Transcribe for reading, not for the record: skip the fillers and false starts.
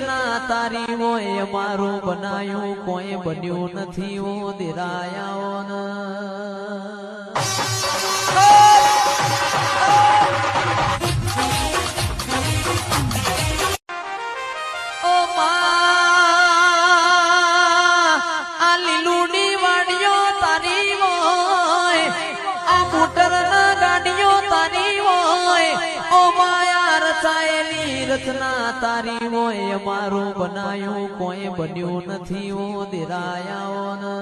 રચના તારી હોય અમારું બનાયું કોઈ બન્યું નથી ઓ દિરાયાઓ ઓ આ લીલુડી વાડીઓ તારી હોય આ મોટર ના ગાડીઓ તારી હોય ઓ માયા રચાયેલી રચના તારી હોય અમારું બનાયું કોઈ બન્યું નથી ઓ દિરાયાઓ